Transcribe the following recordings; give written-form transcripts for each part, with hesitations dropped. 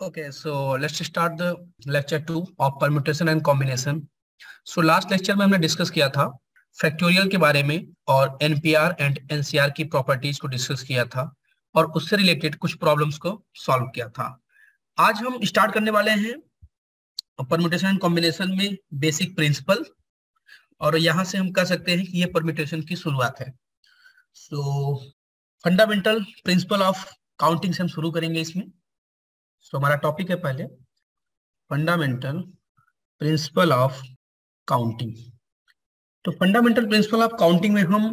Okay, so let's start the lecture 2 of permutation and combination. So last lecture में हमने discuss किया था factorial के बारे में और एनपीआर एंड एनसीआर की प्रॉपर्टीज को डिस्कस किया था और उससे रिलेटेड कुछ प्रॉब्लम्स को सॉल्व किया था। आज हम स्टार्ट करने वाले हैं परम्यूटेशन एंड कॉम्बिनेशन में बेसिक प्रिंसिपल, और यहाँ से हम कह सकते हैं कि ये परम्यूटेशन की शुरुआत है। सो फंडामेंटल प्रिंसिपल ऑफ काउंटिंग से हम शुरू करेंगे इसमें। तो हमारा टॉपिक है पहले फंडामेंटल प्रिंसिपल ऑफ काउंटिंग। तो फंडामेंटल प्रिंसिपल ऑफ काउंटिंग में हम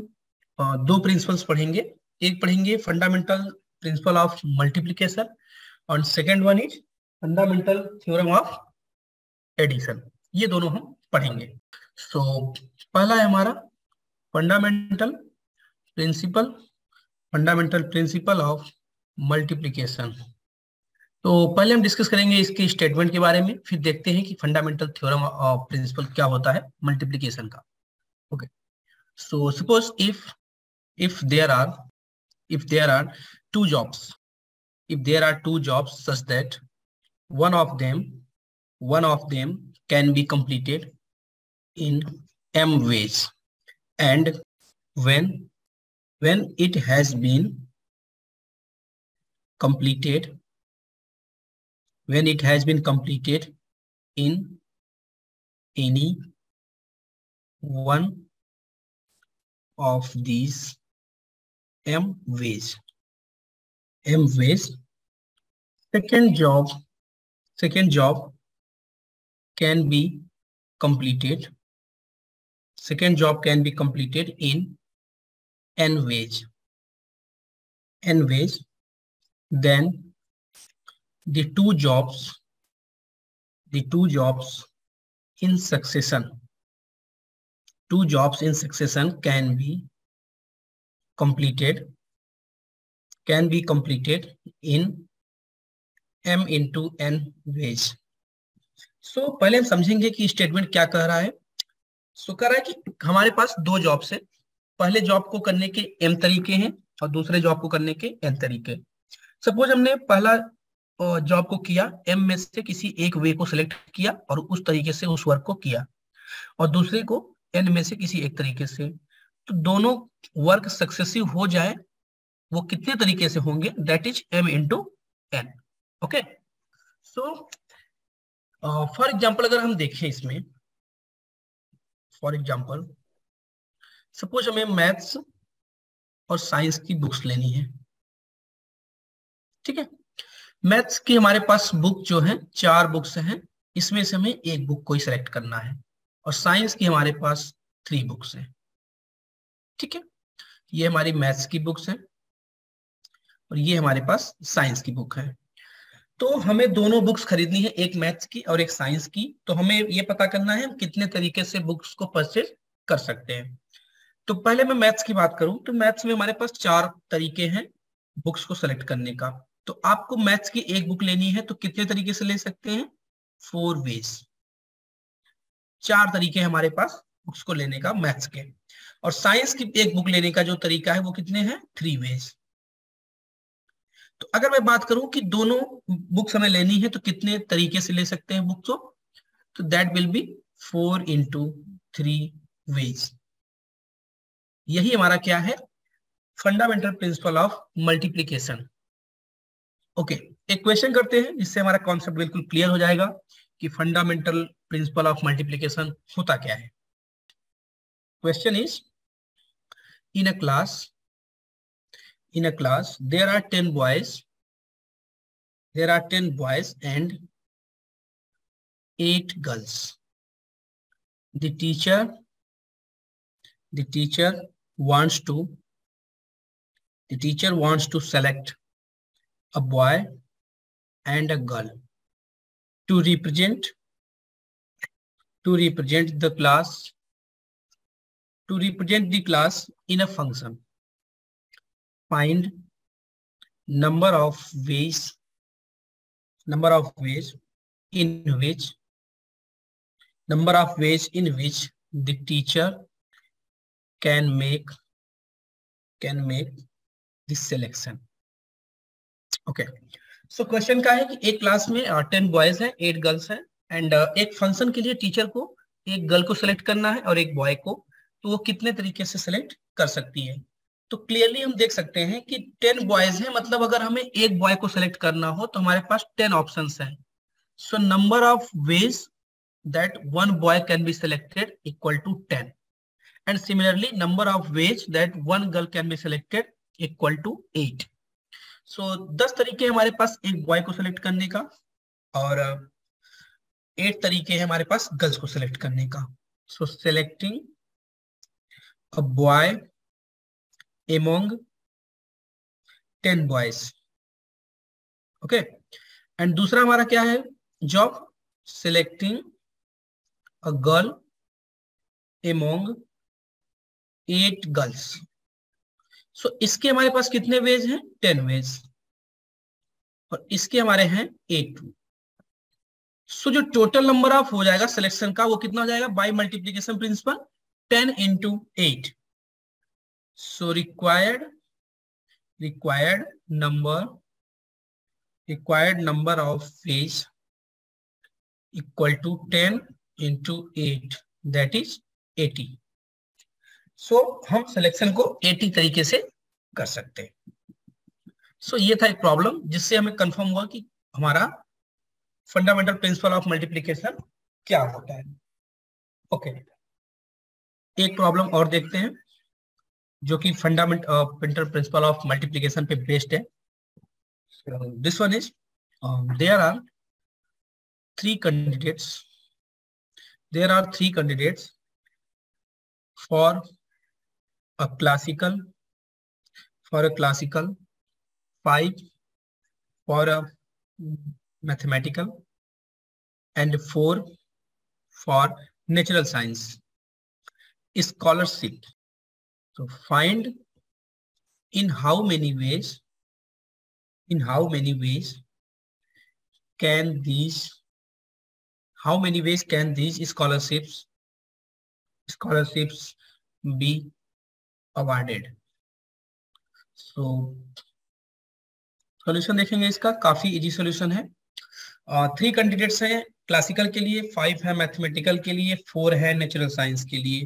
दो प्रिंसिपल्स पढ़ेंगे। एक पढ़ेंगे फंडामेंटल प्रिंसिपल ऑफ मल्टीप्लिकेशन और second one is fundamental theorem of addition. ये दोनों हम पढ़ेंगे। सो पहला है हमारा फंडामेंटल प्रिंसिपल ऑफ मल्टीप्लिकेशन। तो पहले हम डिस्कस करेंगे इसके स्टेटमेंट के बारे में, फिर देखते हैं कि फंडामेंटल थ्योरम ऑफ प्रिंसिपल क्या होता है मल्टीप्लिकेशन का। Okay, so suppose if there are two jobs such that one of them can be completed in m ways, and when it has been completed in any one of these m ways, second job can be completed in n ways, then the two jobs in succession can be completed in m into n ways. सो पहले हम समझेंगे कि statement क्या कह रहा है। सो कह रहा है कि हमारे पास दो जॉब्स है, पहले जॉब को करने के m तरीके हैं और दूसरे जॉब को करने के n तरीके। सपोज हमने पहला जॉब को किया, m में से किसी एक वे को सिलेक्ट किया और उस तरीके से उस वर्क को किया, और दूसरे को n में से किसी एक तरीके से। तो दोनों वर्क सक्सेसिव हो जाए, वो कितने तरीके से होंगे, that is m into n। Okay, so for example अगर हम देखें इसमें, फॉर एग्जाम्पल सपोज हमें मैथ्स और साइंस की बुक्स लेनी है। ठीक है, मैथ्स की हमारे पास बुक जो है 4 बुक्स हैं, इसमें से हमें एक बुक को ही सिलेक्ट करना है, और साइंस की हमारे पास 3 बुक्स हैं। ठीक है, ये हमारी मैथ्स की बुक्स है और ये हमारे पास साइंस की बुक है। तो हमें दोनों बुक्स खरीदनी है, एक मैथ्स की और एक साइंस की। तो हमें ये पता करना है हम कितने तरीके से बुक्स को परचेज कर सकते हैं। तो पहले मैं मैथ्स की बात करूं तो मैथ्स में हमारे पास 4 तरीके हैं बुक्स को सेलेक्ट करने का। तो आपको मैथ्स की एक बुक लेनी है तो कितने तरीके से ले सकते हैं, 4 वेज। 4 तरीके हमारे पास बुक्स को लेने का मैथ्स के। और साइंस की एक बुक लेने का जो तरीका है वो कितने हैं, 3 वेज। तो अगर मैं बात करूं कि दोनों बुक्स हमें लेनी है तो कितने तरीके से ले सकते हैं बुक्स को, तो that will be 4 into 3 ways. यही हमारा क्या है, fundamental principle of multiplication. Okay, एक क्वेश्चन करते हैं जिससे हमारा कॉन्सेप्ट बिल्कुल क्लियर हो जाएगा कि फंडामेंटल प्रिंसिपल ऑफ मल्टीप्लीकेशन होता क्या है। Question is, in a class there are 10 boys and 8 girls. The teacher wants to select a boy and a girl to represent the class in a function. Find number of ways in which the teacher can make this selection. Okay, so question का है कि एक class में 10 boys हैं, 8 girls हैं, and एक function के लिए टीचर को एक गर्ल को सिलेक्ट करना है और एक बॉय को, तो वो कितने तरीके से सिलेक्ट कर सकती है। तो क्लियरली हम देख सकते हैं कि 10 बॉयज हैं, मतलब अगर हमें एक बॉय को सिलेक्ट करना हो तो हमारे पास 10 ऑप्शंस हैं। सो number of veg that one boy can be selected equal to 10, and similarly number of ways that one girl can be selected equal to 8. So 10 तरीके हमारे पास एक बॉय को सिलेक्ट करने का और 8 तरीके हैं हमारे पास गर्ल्स को सिलेक्ट करने का। So selecting a boy among 10 boys, okay. And दूसरा हमारा क्या है job, selecting a girl among 8 girls। So इसके हमारे पास कितने वेज हैं, 10 वेज, और इसके हमारे हैं 8। सो जो टोटल नंबर ऑफ हो जाएगा सिलेक्शन का वो कितना हो जाएगा, by multiplication principle 10 into 8। So required number of ways equal to 10 into 8, that is 80। So हम सिलेक्शन को 80 तरीके से कर सकते हैं। सो ये था एक प्रॉब्लम जिससे हमें कंफर्म हुआ कि हमारा फंडामेंटल प्रिंसिपल ऑफ मल्टीप्लिकेशन क्या होता है। ओके, एक प्रॉब्लम और देखते हैं जो कि फंडामेंटल प्रिंसिपल ऑफ मल्टीप्लिकेशन पे बेस्ड है। This one is there are three candidates for a classical, 5 for a mathematical, and 4 for natural science scholarship. So find in how many ways can these scholarships be awarded? So solution देखेंगे इसका, काफी easy solution है। 3 candidates हैं classical के लिए, 5 है mathematical के लिए, 4 है नेचुरल साइंस के लिए।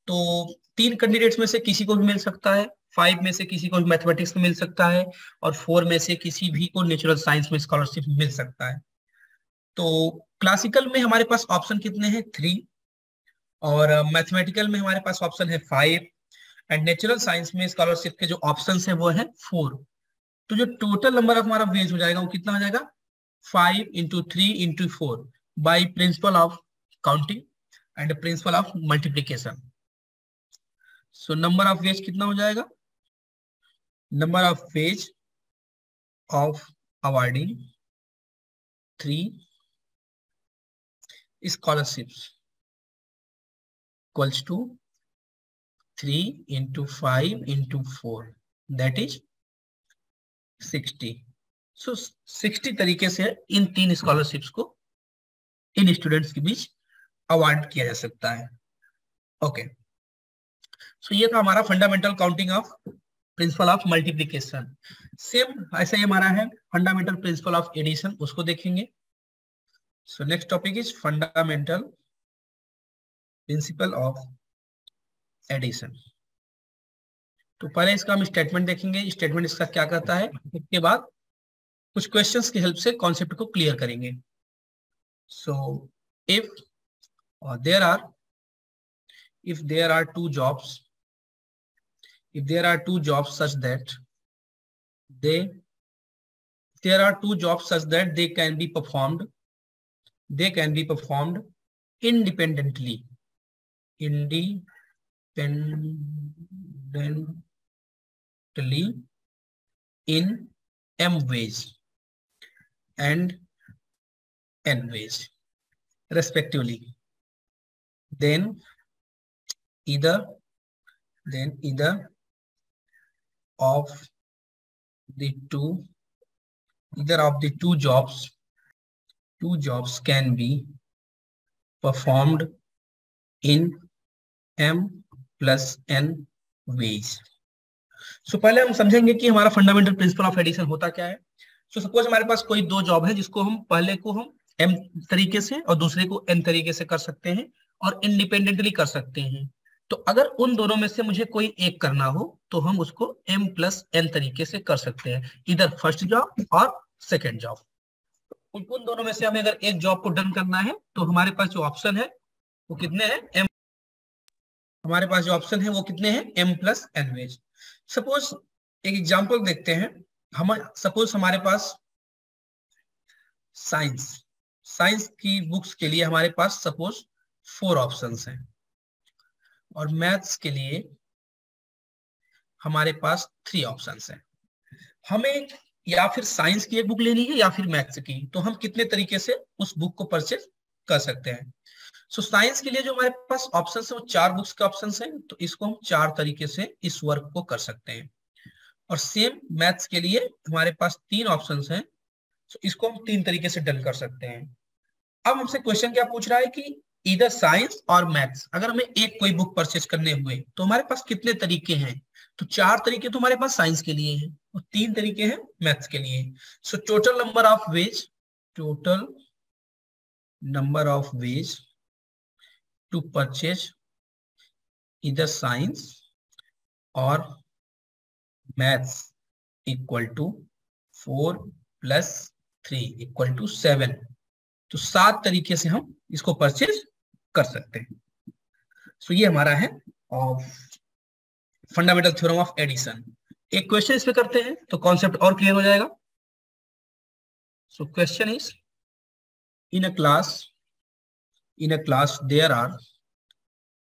तो 3 कैंडिडेट्स में से किसी को भी मिल सकता है, 5 में से किसी को भी मैथमेटिक्स में मिल सकता है, और 4 में से किसी भी को नेचुरल साइंस में स्कॉलरशिप मिल सकता है। तो क्लासिकल में हमारे पास ऑप्शन कितने हैं, 3, और मैथमेटिकल में हमारे पास ऑप्शन है 5, एंड नेचुरल साइंस में स्कॉलरशिप के जो ऑप्शन है वो है 4। तो जो टोटल नंबर ऑफ हमारा वेज हो जाएगा वो कितना हो जाएगा, 5 into 3 into 4 by principle of counting and principle of multiplication. So number of ways कितना हो जाएगा, number of ways of awarding 3 scholarships equals to 3 into 5 into 4, that is 60। सो 60 तरीके से इन 3 स्कॉलरशिप्स को इन स्टूडेंट्स के बीच अवार्ड किया जा सकता है। ओके, सो ये था हमारा fundamental counting of principal of multiplication. Same ऐसे ही हमारा है फंडामेंटल प्रिंसिपल ऑफ एडिशन, उसको देखेंगे। So next topic is fundamental principle of addition. तो पहले इसका हम स्टेटमेंट देखेंगे, स्टेटमेंट इसका क्या करता है, इसके बाद कुछ क्वेश्चंस की हेल्प से कॉन्सेप्ट को क्लियर करेंगे। So if there are two jobs such that they can be performed independently in m ways and n ways respectively, then either of the two jobs can be performed in m plus n ways। सो पहले हम समझेंगे कि हमारा fundamental principle of addition होता क्या है। So suppose हमारे पास कोई दो जॉब है जिसको हम पहले को हम m तरीके से और दूसरे को n तरीके से कर सकते हैं और इंडिपेंडेंटली कर सकते हैं। तो अगर उन दोनों में से मुझे कोई एक करना हो तो हम उसको m+n तरीके से कर सकते हैं, इधर फर्स्ट जॉब और सेकेंड जॉब। उन दोनों में से हमें अगर एक जॉब को डन करना है तो हमारे पास जो ऑप्शन है वो कितने हैं, m, हमारे पास जो ऑप्शन है वो कितने हैं, m+n वेज। सपोज एक एग्जांपल देखते हैं। हम सपोज हमारे पास साइंस साइंस की बुक्स के लिए हमारे पास सपोज 4 ऑप्शंस हैं और मैथ्स के लिए हमारे पास 3 ऑप्शंस हैं। हमें या फिर साइंस की एक बुक लेनी है या फिर मैथ्स की, तो हम कितने तरीके से उस बुक को परचेज कर सकते हैं। सो साइंस के लिए जो हमारे पास ऑप्शन है वो 4 बुक्स के ऑप्शन हैं, तो इसको हम 4 तरीके से इस वर्क को कर सकते हैं। और सेम मैथ्स के लिए हमारे पास 3 ऑप्शन हैं, तो इसको हम 3 तरीके से डन कर सकते हैं। अब हमसे क्वेश्चन क्या पूछ रहा है कि इधर साइंस और मैथ्स अगर हमें एक कोई बुक परचेज करने हुए तो हमारे पास कितने तरीके हैं। तो 4 तरीके तो हमारे पास साइंस के लिए हैं और 3 तरीके हैं मैथ्स के लिए। So total number of ways to purchase इधर साइंस और मैथ्स इक्वल टू 4 + 3 = 7। तो 7 तरीके से हम इसको परचेज कर सकते हैं। सो ये हमारा है फंडामेंटल थ्योरम ऑफ एडिशन। एक क्वेश्चन इस पे करते हैं तो कॉन्सेप्ट और क्लियर हो जाएगा। So question is in a class there are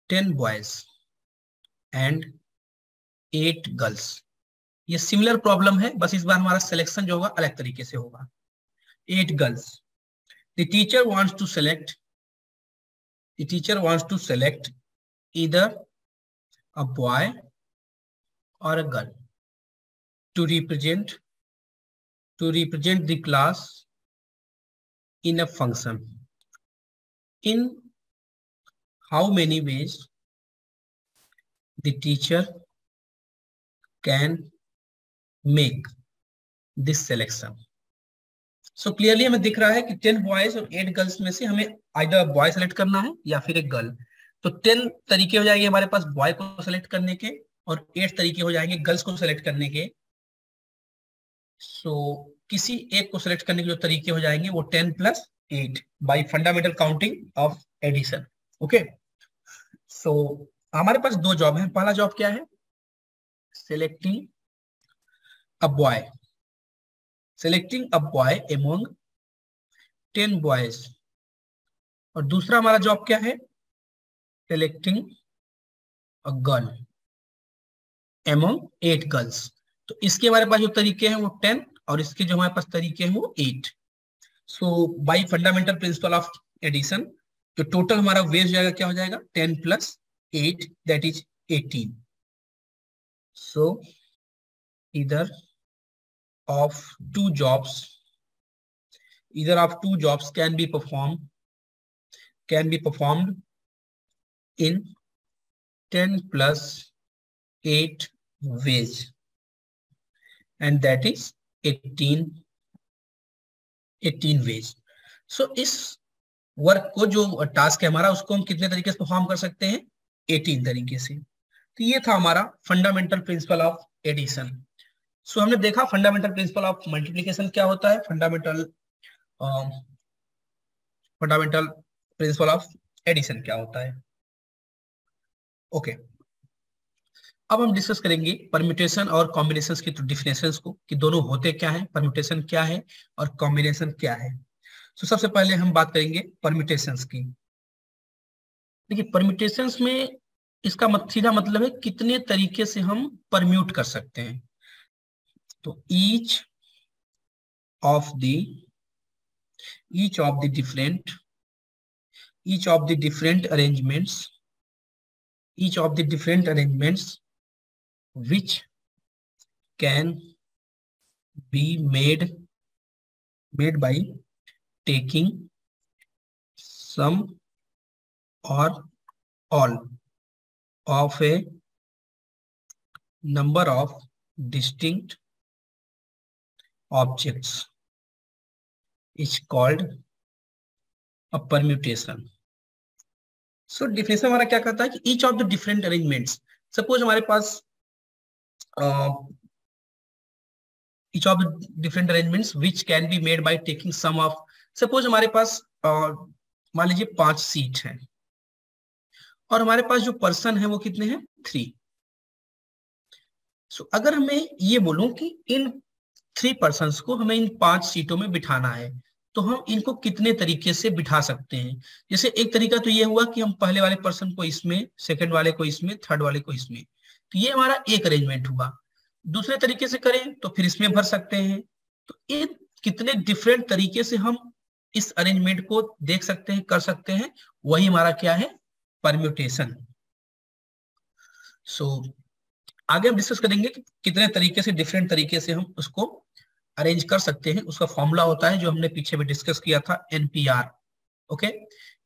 10 boys and 8 girls. ये सिमिलर प्रॉब्लम है, बस इस बार हमारा सिलेक्शन जो होगा अलग तरीके से होगा। 8 girls. The teacher wants to select either a boy or a girl to represent the class in a function. In how many ways the teacher can make this selection? So clearly हमें दिख रहा है कि 10 boys और 8 girls में से हमें either boy select करना है या फिर एक गर्ल। तो 10 तरीके हो जाएंगे हमारे पास बॉय को सेलेक्ट करने के और 8 तरीके हो जाएंगे गर्ल्स को सेलेक्ट करने के। सो किसी एक को सेलेक्ट करने के जो तरीके हो जाएंगे वो 10 + 8 by fundamental counting of addition. Okay, so हमारे पास 2 जॉब है। पहला जॉब क्या है, selecting a boy among 10 boys. और दूसरा हमारा जॉब क्या है, selecting a girl among 8 girls. तो इसके हमारे पास जो तरीके हैं वो 10 और इसके जो हमारे पास तरीके हैं वो 8। So by fundamental principle of addition जो टोटल हमारा वेज जाएगा क्या हो जाएगा, 10 + 8 that is 18। So either of two jobs can be performed in 10 + 8 ways and that is 18 ways. So इस वर्क को जो टास्क है हमारा उसको हम कितने तरीके से परफॉर्म कर सकते हैं, 18 तरीके से। तो ये था हमारा फंडामेंटल प्रिंसिपल ऑफ एडिशन। सो हमने देखा फंडामेंटल प्रिंसिपल ऑफ मल्टीप्लिकेशन क्या होता है, फंडामेंटल प्रिंसिपल ऑफ एडिशन क्या होता है। ओके, अब हम डिस्कस करेंगे परम्यूटेशन और कॉम्बिनेशंस की डिफिनेशंस को कि दोनों होते क्या है, परम्यूटेशन क्या है और कॉम्बिनेशन क्या है। तो सबसे पहले हम बात करेंगे परम्यूटेशंस की। देखिए परम्यूटेशंस में इसका सीधा मतलब है कितने तरीके से हम परम्यूट कर सकते हैं। तो each of the different arrangements which can be made by taking some or all of a number of distinct objects is called a permutation. So definition हमारा क्या कहता है कि each of the different arrangements, suppose हमारे पास each of the different arrangements which can be made by taking sum of, suppose हमारे पास मान लीजिए 5 seat है और हमारे पास जो पर्सन है वो कितने हैं 3. सो अगर हमें ये बोलूं कि इन 3 पर्सन्स को हमें इन 5 सीटों में बिठाना है तो हम इनको कितने तरीके से बिठा सकते हैं. जैसे एक तरीका तो ये हुआ कि हम पहले वाले पर्सन को इसमें, सेकंड वाले को इसमें, थर्ड वाले को इसमें, तो ये हमारा एक अरेंजमेंट हुआ. दूसरे तरीके से करें तो फिर इसमें भर सकते हैं. तो ये कितने डिफरेंट तरीके से हम इस अरेंजमेंट को देख सकते हैं, कर सकते हैं, वही हमारा क्या है, परम्यूटेशन. सो आगे हम डिस्कस करेंगे कि कितने तरीके से, डिफरेंट तरीके से हम उसको अरेंज कर सकते हैं. उसका फॉर्मूला होता है जो हमने पीछे भी डिस्कस किया था, NPR. ओके,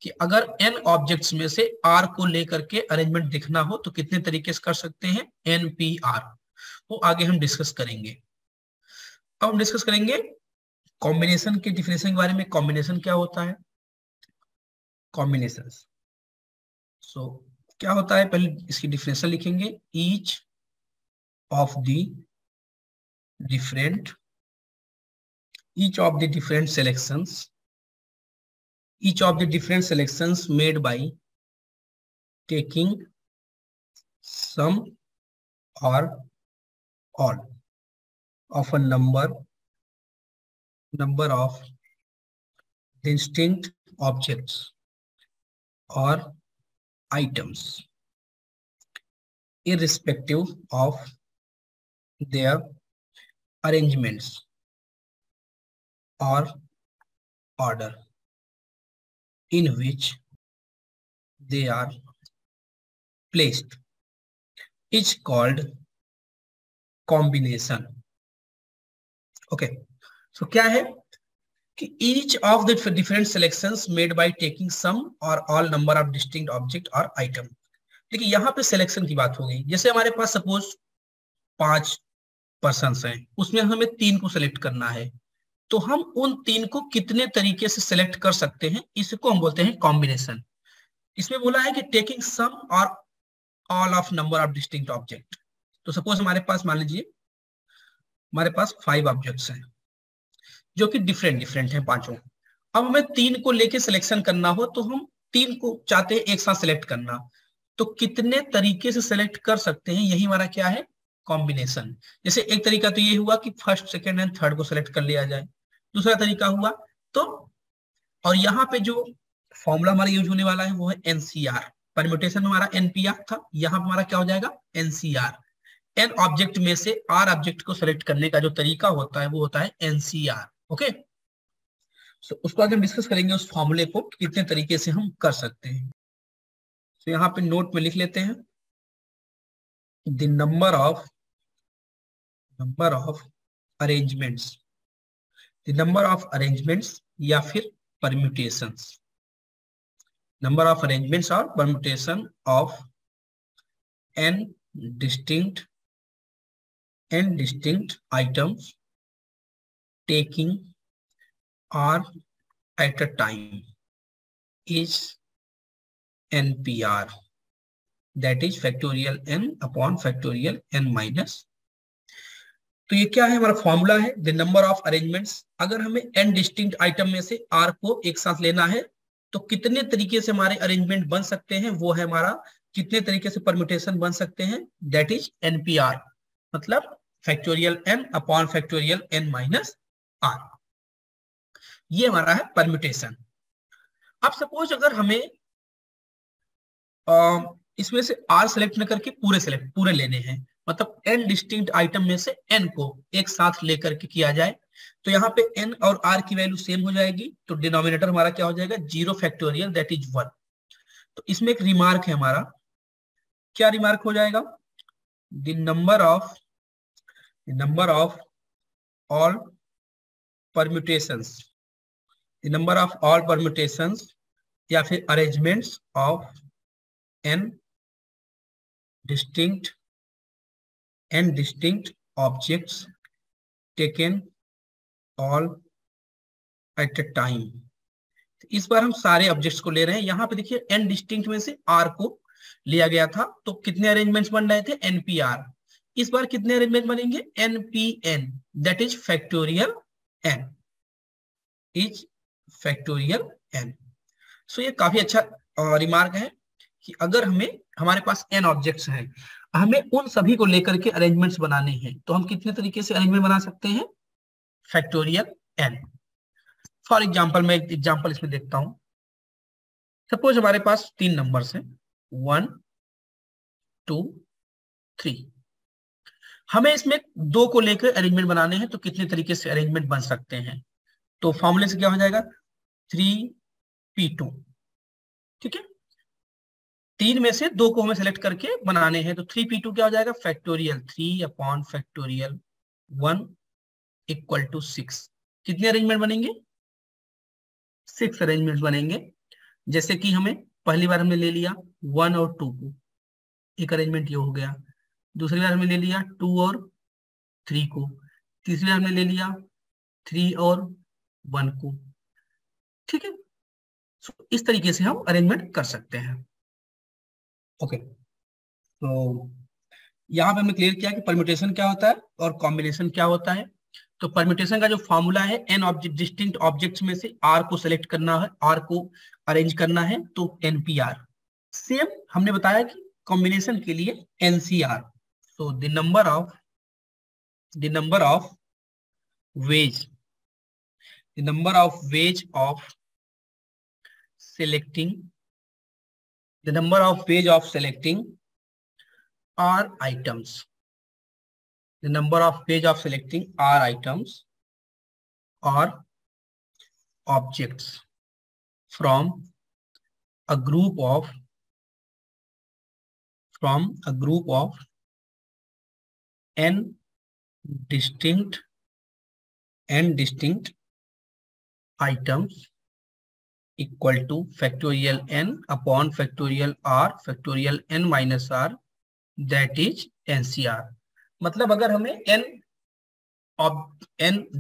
कि अगर n ऑब्जेक्ट्स में से r को लेकर के अरेंजमेंट दिखना हो तो कितने तरीके से कर सकते हैं, NPR. वो आगे हम डिस्कस करेंगे. अब हम डिस्कस करेंगे कॉम्बिनेशन के डिफिनेशन के बारे में. कॉम्बिनेशन क्या होता है, कॉम्बिनेशंस. सो क्या होता है, पहले इसकी डिफिनेशन लिखेंगे. Each of the different selections, each of the different selections made by taking sum or all of a number of distinct objects or items irrespective of their arrangements or order in which they are placed is called combination. Okay, so क्या है कि each of the different selections made by taking some or all number of distinct object or item. देखिए यहाँ पे selection की बात हो गई. जैसे हमारे पास सपोज 5 पर्सन्स हैं, उसमें हमें 3 को सिलेक्ट करना है, तो हम उन 3 को कितने तरीके से सिलेक्ट कर सकते हैं, इसको हम बोलते हैं कॉम्बिनेशन. इसमें बोला है कि टेकिंग सम और all of number of distinct object. तो सपोज हमारे पास, मान लीजिए हमारे पास 5 ऑब्जेक्ट्स हैं जो कि डिफरेंट हैं पांचों. अब हमें 3 को लेके सिलेक्शन करना हो तो हम 3 को चाहते हैं एक साथ सिलेक्ट करना, तो कितने तरीके से सिलेक्ट कर सकते हैं, यही हमारा क्या है, कॉम्बिनेशन. जैसे एक तरीका तो ये हुआ कि फर्स्ट, सेकंड एंड थर्ड को सिलेक्ट कर लिया जाए. दूसरा तरीका हुआ तो, और यहाँ पे जो फॉर्मूला हमारा यूज होने वाला है वो है NCR. परम्यूटेशन में हमारा NPR था, यहाँ पे हमारा क्या हो जाएगा, NCR. n ऑब्जेक्ट में से r ऑब्जेक्ट को सेलेक्ट करने का जो तरीका होता है वो होता है NCR. ओके, सो उसको आगे हम डिस्कस करेंगे, उस फॉर्मूले को कितने तरीके से हम कर सकते हैं. तो यहाँ पे नोट में लिख लेते हैं, the number of arrangements, the number of arrangements या फिर permutations, number of arrangements or permutation of n distinct items taking r at a time is NPR, that is factorial n upon factorial n minus. तो ये क्या है, हमारा formula है the number of arrangements. अगर हमें n डिस्टिंक्ट आइटम में से r को एक साथ लेना है तो कितने तरीके से हमारे अरेंजमेंट बन सकते हैं, वो है हमारा कितने तरीके से परम्यूटेशन बन सकते हैं, दैट इज NPR, मतलब factorial n upon factorial n minus r. ये हमारा है परम्यूटेशन. अब सपोज अगर हमें इसमें से r सेलेक्ट न करके पूरे लेने हैं, मतलब n डिस्टिंक्ट आइटम में से n को एक साथ लेकर के किया जाए, तो यहाँ पे n और r की वैल्यू सेम हो जाएगी, तो डिनोमिनेटर हमारा क्या हो जाएगा, 0 फैक्टोरियल दैट इज 1. तो इसमें एक रिमार्क है हमारा, क्या रिमार्क हो जाएगा, the number of all permutations, the number of all permutations या फिर arrangements of n distinct objects taken all at a time. इस बार हम सारे ऑब्जेक्ट्स को ले रहे हैं। यहाँ पे देखिए एन डिस्टिंक्ट में से आर को लिया गया था, तो कितने अरेंजमेंट्स बन रहे थे, एनपीआर। इस बार कितने अरेंजमेंट बनेंगे, N P N, that is factorial N, is factorial N. So ये काफी अच्छा रिमार्क है कि अगर हमें हमारे पास एन ऑब्जेक्ट्स हैं, हमें उन सभी को लेकर के अरेंजमेंट्स बनाने हैं, तो हम कितने तरीके से अरेंजमेंट बना सकते हैं, फैक्टोरियल एन। फॉर एग्जाम्पल मैं एक एग्जाम्पल इसमें देखता हूं। सपोज हमारे पास 3 नंबर्स हैं, 1 2 3। हमें इसमें 2 को लेकर अरेंजमेंट बनाने हैं, तो कितने तरीके से अरेंजमेंट बन सकते हैं, तो फॉर्मूले से क्या हो जाएगा, 3p2। ठीक है, 3 में से 2 को हमें सेलेक्ट करके बनाने हैं, तो 3p2 क्या हो जाएगा, factorial 3 upon factorial 1 equal to 6। कितने अरेंजमेंट बनेंगे, 6 अरेंजमेंट बनेंगे। जैसे कि हमें पहली बार हमने ले लिया 1 और 2 को, एक अरेंजमेंट ये हो गया। दूसरी बार हमने ले लिया 2 और 3 को। तीसरी बार हमने ले लिया 3 और 1 को। ठीक है, इस तरीके से हम अरेंजमेंट कर सकते हैं। ओके, तो यहाँ पे हमने क्लियर किया कि परम्यूटेशन क्या होता है और कॉम्बिनेशन क्या होता है। तो परम्यूटेशन का जो फॉर्मूला है, एन ऑब्जेक्ट डिस्टिंक्ट ऑब्जेक्ट्स में से आर को सेलेक्ट करना है, आर को अरेंज करना है, तो एनपीआर। सेम हमने बताया कि कॉम्बिनेशन के लिए NCR. so the number of ways of selecting r items, the number of ways of selecting r items or objects from a group of n distinct items equal to factorial n upon factorial r factorial n minus r, that is NCR। मतलब अगर हमें n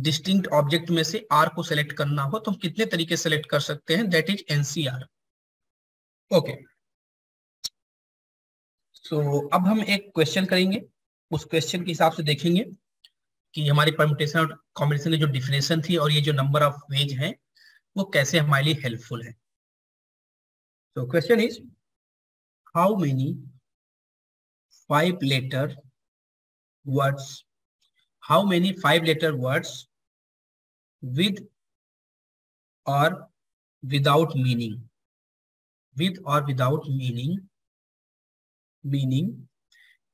distinct object में से r को select करना हो, तो हम कितने तरीके सेलेक्ट कर सकते हैं, दैट इज NCR। ओके, सो अब हम एक क्वेश्चन करेंगे। उस क्वेश्चन के हिसाब से देखेंगे कि हमारी परम्यूटेशन और कॉम्बिनेशन की जो डिफिनेशन थी और ये जो नंबर ऑफ वेज है वो कैसे हमारे लिए हेल्पफुल है। तो question is, how many 5-letter words with or without meaning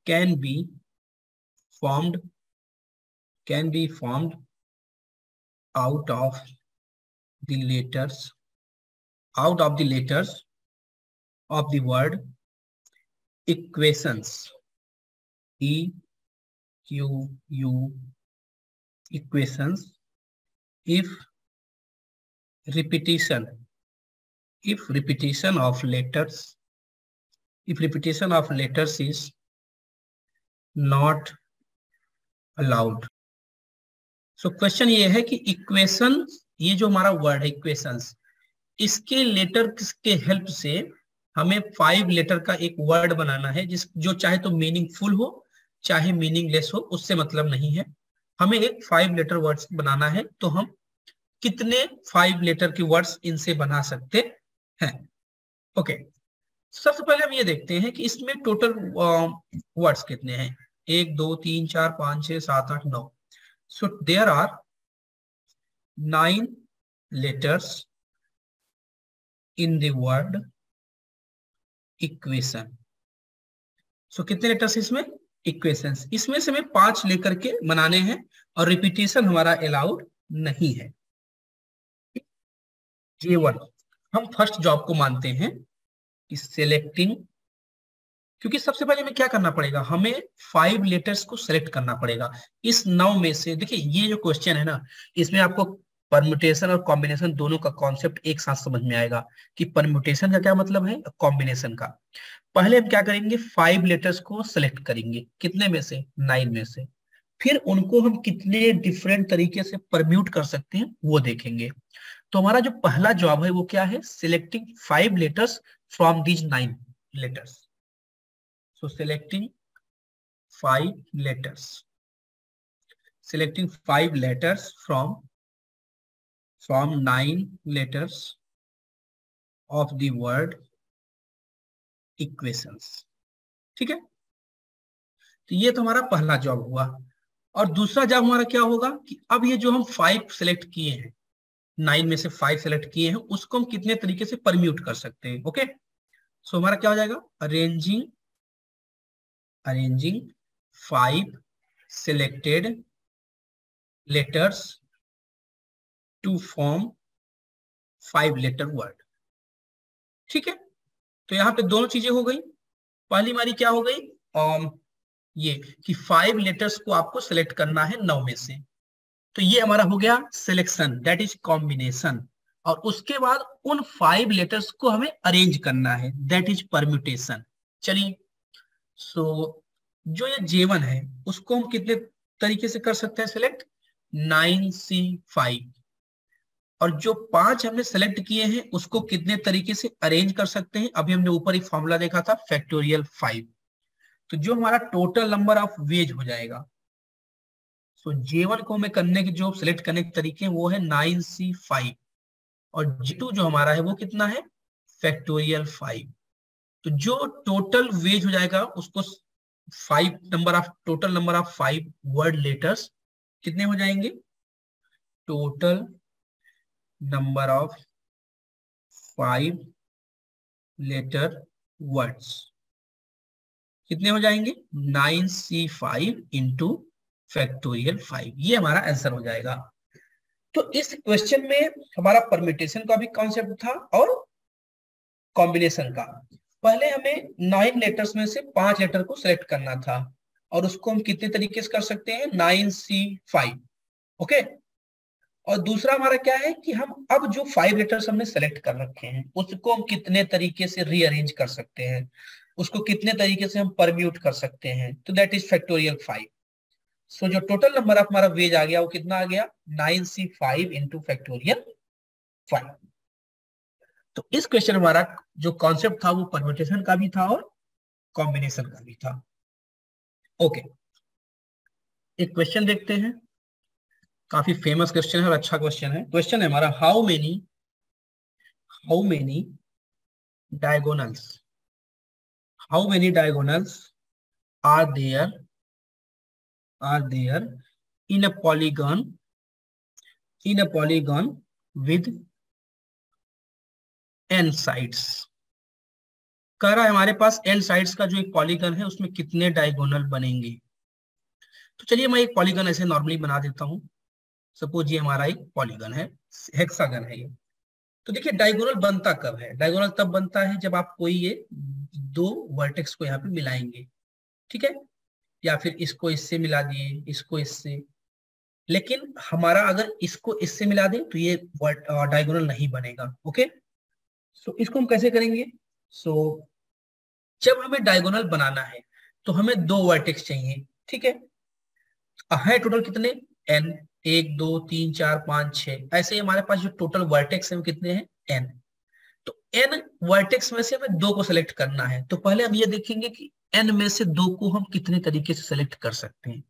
can be formed out of the letters of the word equations, equations, if repetition of letters is not allowed। So question ये है कि equation, ये जो हमारा word है equations, इसके letter के help से हमें 5 लेटर का एक वर्ड बनाना है, जो चाहे तो मीनिंगफुल हो चाहे मीनिंगलेस हो, उससे मतलब नहीं है। हमें एक 5 लेटर वर्ड्स बनाना है, तो हम कितने 5 लेटर के वर्ड्स इनसे बना सकते हैं। ओके, सबसे पहले हम ये देखते हैं कि इसमें टोटल वर्ड्स कितने हैं, 1 2 3 4 5 6 7 8 9। So there are 9 letters in the word equation। So कितने लेटर्स इसमें, इक्वेशंस, इसमें से हमें 5 लेकर के बनाने हैं और रिपीटेशन हमारा अलाउड नहीं है। J1 हम फर्स्ट जॉब को मानते हैं कि सेलेक्टिंग, क्योंकि सबसे पहले हमें क्या करना पड़ेगा, हमें 5 लेटर्स को सेलेक्ट करना पड़ेगा इस 9 में से। देखिए ये जो क्वेश्चन है ना, इसमें आपको परम्यूटेशन और कॉम्बिनेशन दोनों का कॉन्सेप्ट एक साथ समझ में आएगा कि परम्यूटेशन का क्या मतलब है, कॉम्बिनेशन का। पहले हम क्या करेंगे, 5 लेटर्स को सेलेक्ट करेंगे, कितने में से, 9 में से। फिर उनको हम कितने डिफरेंट तरीके से परम्यूट कर सकते हैं वो देखेंगे। तो हमारा जो पहला जॉब है वो क्या है, selecting 5 letters from these 9 letters. So selecting 5 letters, selecting 5 letters from 9 letters of the word equations। ठीक है, तो ये तो हमारा पहला जॉब हुआ। और दूसरा जॉब हमारा क्या होगा कि अब ये जो हम 5 सेलेक्ट किए हैं, 9 में से 5 सेलेक्ट किए हैं, उसको हम कितने तरीके से परम्यूट कर सकते हैं। ओके, सो हमारा क्या हो जाएगा, arranging 5 selected letters to form 5 letter word। ठीक है, तो यहाँ पे दोनों चीजें हो गई। पहली हमारी क्या हो गई, ये कि 5 लेटर्स को आपको सेलेक्ट करना है 9 में से, तो ये हमारा हो गया सिलेक्शन, दैट इज कॉम्बिनेशन। और उसके बाद उन 5 लेटर्स को हमें अरेंज करना है, दैट इज परम्यूटेशन। चलिए, सो जो ये J1 है उसको हम कितने तरीके से कर सकते हैं सिलेक्ट, 9C5। और जो 5 हमने सेलेक्ट किए हैं उसको कितने तरीके से अरेंज कर सकते हैं, अभी हमने ऊपर एक फॉर्मूला देखा था, फैक्टोरियल 5। तो जो हमारा टोटल नंबर ऑफ वेज हो जाएगा, सो J1 को हमें करने के जो सिलेक्ट करने के तरीके हैं वो है 9C5, और J2 जो हमारा है वो कितना है, फैक्टोरियल 5। तो जो टोटल वेज हो जाएगा उसको 5 number of, total number of 5 word letters कितने हो जाएंगे, total number of 5 letter words कितने हो जाएंगे, 9C5 इंटू फैक्टोरियल 5। ये हमारा आंसर हो जाएगा। तो इस क्वेश्चन में हमारा परम्यूटेशन का भी कॉन्सेप्ट था और कॉम्बिनेशन का। पहले हमें 9 लेटर्स में से 5 लेटर को सिलेक्ट करना था, और उसको हम कितने तरीके से कर सकते हैं, 9C5। ओके, और दूसरा हमारा क्या है कि हम अब जो 5 लेटर्स हमने सेलेक्ट कर रखे हैं उसको हम कितने तरीके से रीअरेंज कर सकते हैं, उसको कितने तरीके से हम परम्यूट कर सकते हैं, तो दैट इज फैक्टोरियल 5। सो जो टोटल नंबर ऑफ हमारा वेज आ गया वो कितना आ गया, 9C5 इंटू फैक्टोरियल 5। तो इस क्वेश्चन हमारा जो कॉन्सेप्ट था वो परम्यूटेशन का भी था और कॉम्बिनेशन का भी था। ओके, एक क्वेश्चन देखते हैं, काफी फेमस क्वेश्चन है और अच्छा क्वेश्चन है। क्वेश्चन है हमारा, how many diagonals are there in a polygon with n sides। कह रहा है हमारे पास n साइड्स का जो एक पॉलीगन है उसमें कितने डायगोनल बनेंगे। तो चलिए मैं एक पॉलीगन ऐसे नॉर्मली बना देता हूं। सपोज ये हमारा एक पॉलीगन है, हेक्सागन है ये। तो देखिए डायगोनल बनता कब है, डायगोनल तब बनता है जब आप कोई ये 2 वर्टेक्स को यहाँ पे मिलाएंगे, ठीक है, या फिर इसको इससे मिला दिए, इसको इससे। लेकिन हमारा अगर इसको इससे मिला दें तो ये डायगोनल नहीं बनेगा। ओके, सो इसको हम कैसे करेंगे, सो जब हमें डायगोनल बनाना है तो हमें 2 वर्टेक्स चाहिए, ठीक है टोटल कितने, n, 1 2 3 4 5 6, ऐसे ही हमारे पास जो टोटल वर्टेक्स है वो कितने हैं, n। तो n वर्टेक्स में से हमें 2 को सिलेक्ट करना है, तो पहले हम ये देखेंगे कि n में से 2 को हम कितने तरीके से सिलेक्ट कर सकते हैं,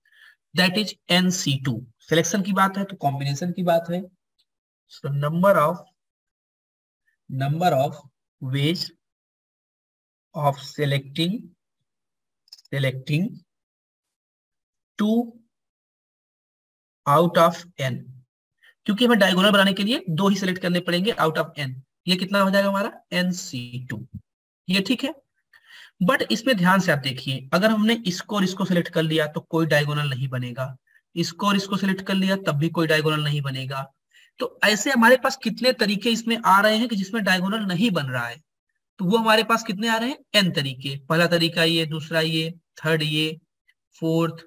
दैट इज NC2। सिलेक्शन की बात है तो कॉम्बिनेशन की बात है। सो number of ways of selecting 2 out of n, क्योंकि हमें डायगोनल बनाने के लिए 2 ही सिलेक्ट करने पड़ेंगे आउट ऑफ n। ये कितना हो जाएगा हमारा, NC2। ये ठीक है, बट इसमें ध्यान से आप देखिए, अगर हमने इसको और इसको सिलेक्ट कर लिया तो कोई डायगोनल नहीं बनेगा, इसको और इसको सिलेक्ट कर लिया तब भी कोई डायगोनल नहीं बनेगा। तो ऐसे हमारे पास कितने तरीके इसमें आ रहे हैं कि जिसमें डायगोनल नहीं बन रहा है, तो वो हमारे पास कितने आ रहे हैं, n तरीके। पहला तरीका ये, दूसरा ये, थर्ड ये, फोर्थ,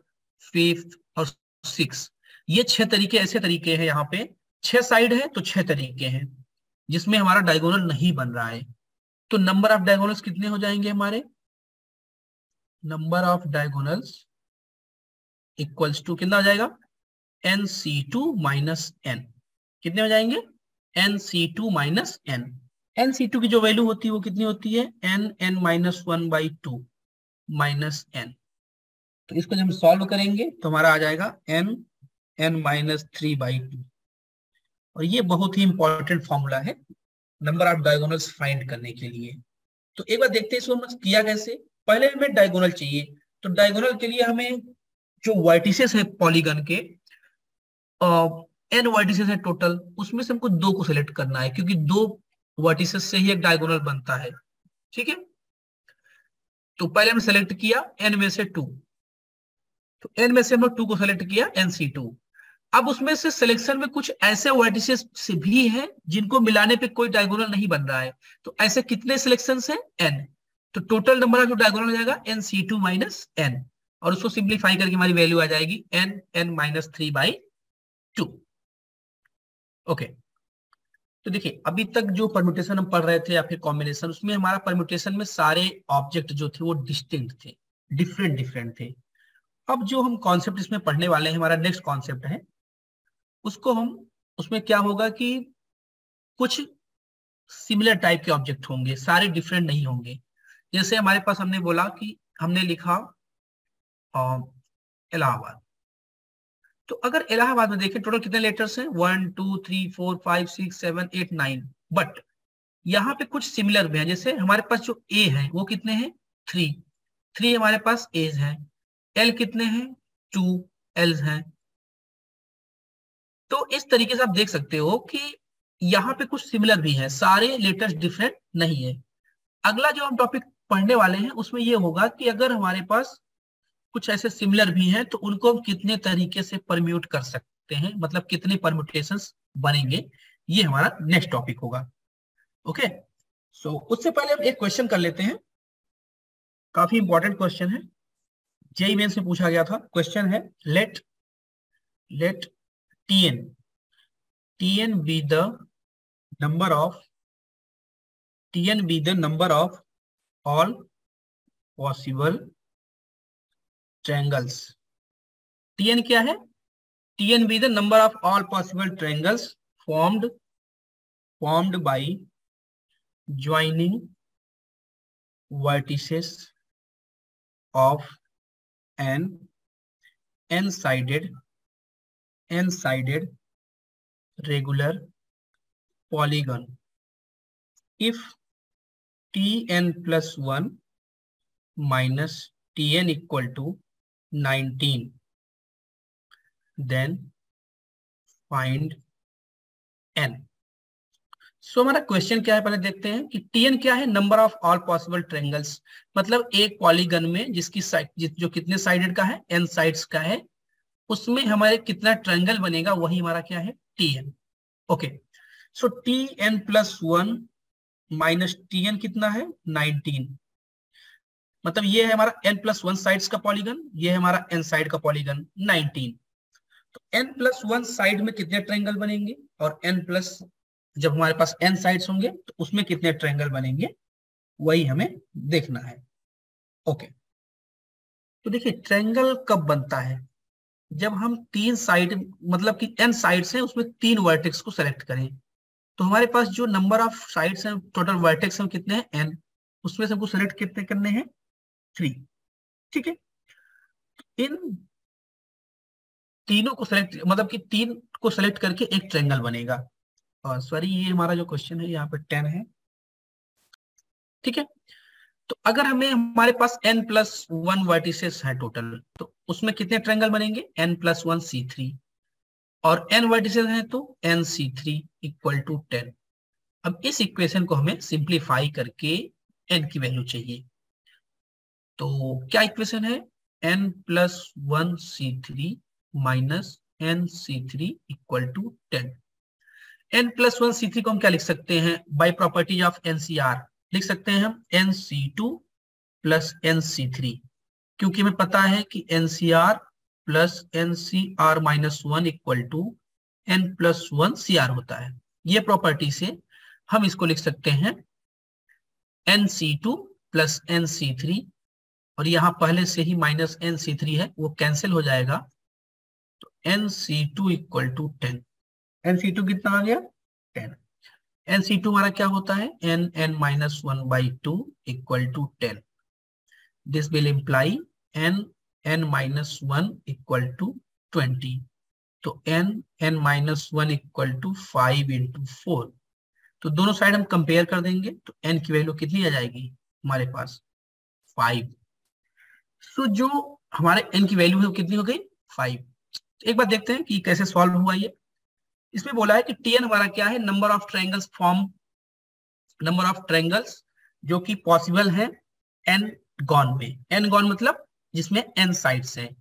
फिफ्थ और 6। ये 6 तरीके ऐसे तरीके हैं, यहाँ पे 6 साइड है तो 6 तरीके हैं जिसमें हमारा डायगोनल नहीं बन रहा है। तो नंबर ऑफ डायगोनल्स कितने हो जाएंगे हमारे, number of diagonals equals to कितना हो जाएगा, NC2 माइनस एन। कितने हो जाएंगे, NC2 माइनस एन। NC2 की जो वैल्यू होती है वो कितनी होती है, n माइनस 1/2 माइनस एन। तो इसको जब हम सॉल्व करेंगे तो हमारा आ जाएगा n माइनस 3/2। और ये बहुत ही इंपॉर्टेंट फॉर्मूला है नंबर ऑफ डायगोनल्स फाइंड करने के लिए। तो एक बार देखते हैं इसको हम किया कैसे। पहले हमें डायगोनल चाहिए, तो डायगोनल के लिए हमें जो वर्टिसेस है पॉलीगन के, n वर्टिसेस है टोटल, उसमें से हमको 2 को सिलेक्ट करना है, क्योंकि 2 वर्टिसेस से ही एक डायगोनल बनता है। ठीक है, तो पहले हमने सेलेक्ट किया n में से 2, तो n में से हमने 2 को सेलेक्ट किया, NC2। अब उसमें से सिलेक्शन में कुछ ऐसे वर्टिसेस से भी हैं जिनको मिलाने पे कोई डायगोनल नहीं बन रहा है। तो ऐसे कितने सिलेक्शन है, n। तो टोटल नंबर ऑफ जो डायगोनल हो जाएगा NC2 माइनस एन, और उसको सिंप्लीफाई करके हमारी वैल्यू आ जाएगी n माइनस 3/2। ओके, तो देखिए अभी तक जो परम्यूटेशन हम पढ़ रहे थे या फिर कॉम्बिनेशन, उसमें हमारा परम्यूटेशन में सारे ऑब्जेक्ट जो थे वो डिस्टिंक्ट थे, डिफरेंट डिफरेंट थे। अब जो हम कॉन्सेप्ट इसमें पढ़ने वाले हैं, हमारा नेक्स्ट कॉन्सेप्ट है, उसको हम, उसमें क्या होगा कि कुछ सिमिलर टाइप के ऑब्जेक्ट होंगे, सारे डिफरेंट नहीं होंगे। जैसे हमारे पास हमने बोला कि हमने लिखा इलाहाबाद, तो अगर इलाहाबाद में देखें टोटल कितने लेटर्स हैं, 1 2 3 4 5 6 7 8 9, बट यहाँ पे कुछ सिमिलर भी हैं। जैसे हमारे पास जो ए है वो कितने हैं, 3 हमारे पास एज हैं, एल कितने हैं, 2 एल्स हैं। तो इस तरीके से आप देख सकते हो कि यहाँ पे कुछ सिमिलर भी है, सारे लेटर्स डिफरेंट नहीं है। अगला जो हम टॉपिक पढ़ने वाले हैं उसमें ये होगा कि अगर हमारे पास कुछ ऐसे सिमिलर भी हैं तो उनको हम कितने तरीके से परम्यूट कर सकते हैं, मतलब कितने परम्यूटेशंस बनेंगे, ये हमारा नेक्स्ट टॉपिक होगा। ओके, सो उससे पहले हम एक क्वेश्चन कर लेते हैं, काफी इंपॉर्टेंट क्वेश्चन है, जेईई मेंस में पूछा गया था। क्वेश्चन है, late Tn be the number of all possible triangles। Tn क्या है, Tn be the number of all possible triangles formed by joining vertices of an n-sided regular polygon if Tn plus 1 minus Tn equal to 19, then find n। सो हमारा question क्या है, पहले देखते हैं कि Tn क्या है, number of all possible triangles, मतलब एक पॉलीगन में जिसकी साइड जो कितने साइडेड का है, n साइड्स का है, उसमें हमारे कितना ट्रायंगल बनेगा, वही हमारा क्या है, Tn। ओके, सो Tn प्लस 1 माइनस Tn कितना है, 19। मतलब ये है हमारा n प्लस 1 साइड्स का पॉलीगन, ये है हमारा n साइड का पॉलीगन 19। तो n प्लस 1 साइड में कितने ट्रायंगल बनेंगे, और n प्लस, जब हमारे पास n साइड्स होंगे तो उसमें कितने ट्रायंगल बनेंगे, वही हमें देखना है। ओके, तो देखिए ट्रायंगल कब बनता है, जब हम 3 साइड, मतलब कि n साइड्स हैं उसमें 3 वर्टेक्स को सेलेक्ट करें। तो हमारे पास जो नंबर ऑफ साइड्स हैं, टोटल वर्टेक्स हैं कितने हैं, n, उसमें से हमको सेलेक्ट कितने करने हैं, 3। ठीक है, इन तीनों को सेलेक्ट, मतलब कि 3 को सेलेक्ट करके एक ट्रायंगल बनेगा। और सॉरी, ये हमारा जो क्वेश्चन है यहाँ पे 10 है। ठीक है, तो अगर हमें, हमारे पास n प्लस 1 वर्टिसेस है टोटल, तो उसमें कितने ट्रायंगल बनेंगे, n प्लस 1 C3, और n वर्टिसेस हैं तो NC3 इक्वल टू 10। अब इस इक्वेशन को हमें सिंप्लीफाई करके n की वैल्यू चाहिए। तो क्या इक्वेशन है, n plus 1 C3 minus NC3 equal to 10। n plus 1 C3 को हम क्या लिख सकते हैं, बाय प्रॉपर्टी ऑफ NCR लिख सकते हैं हम NC2 प्लस NC3, क्योंकि हमें पता है कि NCR plus NCR minus 1 equal to n plus 1 CR होता है। ये प्रॉपर्टी से हम इसको लिख सकते हैं NC2 प्लस NC3 और यहाँ पहले से ही माइनस NC3 है, वो कैंसिल हो जाएगा। तो NC2 इक्वल टू 10। NC2 कितना आ गया? 10। NC2 हमारा क्या होता है? N(n-1/2) equal to 10। This will imply N(n-1) equal to 20। तो N(n-1) इक्वल टू 5 इंटू 4। तो दोनों साइड हम कंपेयर कर देंगे, तो n की वैल्यू कितनी आ जाएगी हमारे पास? 5। तो जो हमारे n की वैल्यू है वो कितनी हो गई? 5। एक बार देखते हैं कि कैसे सॉल्व हुआ ये। इसमें बोला है कि Tn हमारा क्या है? Number of triangles form, number of triangles जो कि पॉसिबल है n गॉन में। n गॉन मतलब जिसमें n साइड्स हैं।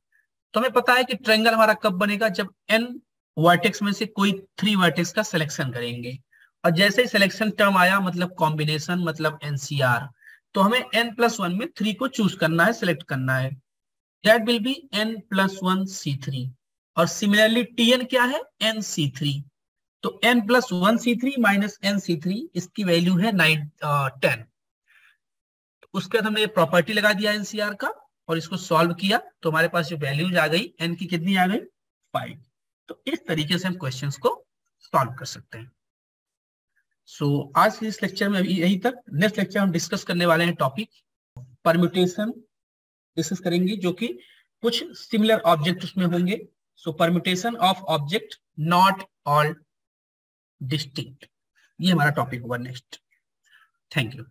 तो हमें पता है कि ट्रायंगल हमारा कब बनेगा? जब n वर्टेक्स में से कोई 3 वर्टेक्स का सिलेक्शन करेंगे, और जैसे ही सिलेक्शन टर्म आया मतलब कॉम्बिनेशन मतलब NCR, तो हमें n+1 में 3 को चूज करना है, सिलेक्ट करना है। That will B n+1 C3। और सिमिलरली Tn क्या है? NC3। तो n+1 C3 माइनस NC3, इसकी वैल्यू है 10। उसके बाद हमने ये प्रॉपर्टी लगा दिया NCR का और इसको सॉल्व किया, तो हमारे पास जो वैल्यूज आ गई n की, कितनी आ गई? 5। तो इस तरीके से हम क्वेश्चंस को सॉल्व कर सकते हैं। आज के इस लेक्चर में अभी यही तक। नेक्स्ट लेक्चर हम डिस्कस करने वाले हैं टॉपिक परम्यूटेशन डिस्कस करेंगे, जो कि कुछ सिमिलर ऑब्जेक्ट उसमें होंगे। Permutation of object not all distinct, ये हमारा टॉपिक होगा नेक्स्ट। Thank you.